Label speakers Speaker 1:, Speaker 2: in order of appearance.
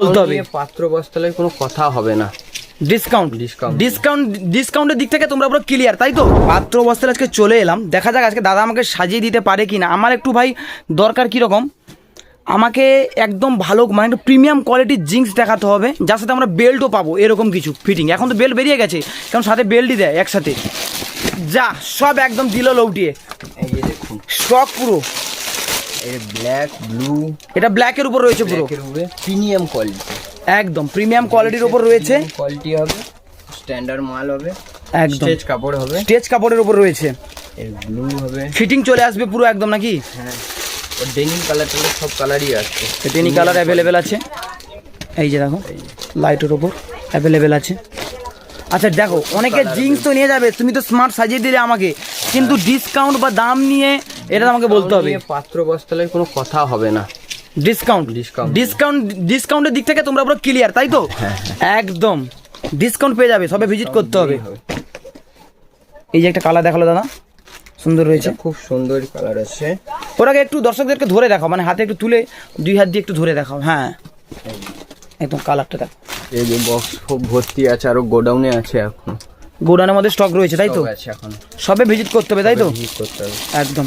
Speaker 1: বলতে হবে
Speaker 2: পাত্র বস্তালে কোনো কথা হবে না।
Speaker 1: ডিসকাউন্টের দিক থেকে তোমরা পুরো ক্লিয়ার, তাই তো? পাত্র বস্তায় আজকে চলে এলাম, দেখা যাক আজকে দাদা আমাকে সাজিয়ে দিতে পারে কি না। আমার একটু ভাই দরকার কীরকম, আমাকে একদম ভালো মানে একটু প্রিমিয়াম কোয়ালিটির জিন্স দেখাতে হবে, যার সাথে আমরা বেল্টও পাবো, এরকম কিছু ফিটিং। এখন তো বেল্ট বেরিয়ে গেছে, কারণ সাথে বেল্টই দেয় একসাথে। যা সব একদম দিল লৌটিয়ে,
Speaker 2: এই যে দেখুন
Speaker 1: স্টক পুরো।
Speaker 2: এই ব্ল্যাক ব্লু,
Speaker 1: এটা ব্ল্যাকের উপর রয়েছে পুরো,
Speaker 2: প্রিমিয়াম কোয়ালিটি,
Speaker 1: একদম প্রিমিয়াম কোয়ালিটির উপর রয়েছে।
Speaker 2: কোয়ালিটি হবে, স্ট্যান্ডার্ড মাল হবে,
Speaker 1: একদম
Speaker 2: স্টেজ কাপড় হবে,
Speaker 1: স্টেজ কাপড়ের উপর রয়েছে।
Speaker 2: এর ব্লু হবে,
Speaker 1: ফিটিং চলে আসবে পুরো একদম নাকি?
Speaker 2: হ্যাঁ। ওর ডেনিম কালার সব কালারই আছে,
Speaker 1: ডেনিম কালার অ্যাভেলেবেল আছে। এই যে দেখো লাইটের ওপর অ্যাভেলেবেল আছে। আচ্ছা দেখো, অনেকে জিন্স তো নিয়ে যাবে, তুমি তো স্মার্ট সাজিয়ে দিলে আমাকে, কিন্তু ডিসকাউন্ট বা দাম নিয়ে এটা আমাকে বলতে হবে।
Speaker 2: পাত্র বস্তালে কোনো কথা হবে না।
Speaker 1: ডিসকাউন্টের দিক থেকে তোমরা পুরো ক্লিয়ার, তাই তো? একদম ডিসকাউন্ট পেয়ে যাবে, সবে ভিজিট করতে হবে। এই যে একটা কালার দেখালো দাদা, সুন্দর রয়েছে,
Speaker 2: খুব সুন্দর কালার আছে।
Speaker 1: ওটাকে একটু দর্শকদেরকে ধরে দেখাও, মানে হাতে একটু তুলে দুই হাত দিয়ে একটু ধরে দেখাও। হ্যাঁ একদম কালারটা দেখো।
Speaker 2: এই যে বক্স খুব ভর্তি আছে, আরো গোডাউনে আছে, এখন
Speaker 1: গোডাউনের মধ্যে স্টক রয়েছে, তাই তো?
Speaker 2: আছে এখন,
Speaker 1: সবে ভিজিট করতে হবে, তাই তো?
Speaker 2: করতে হবে
Speaker 1: একদম।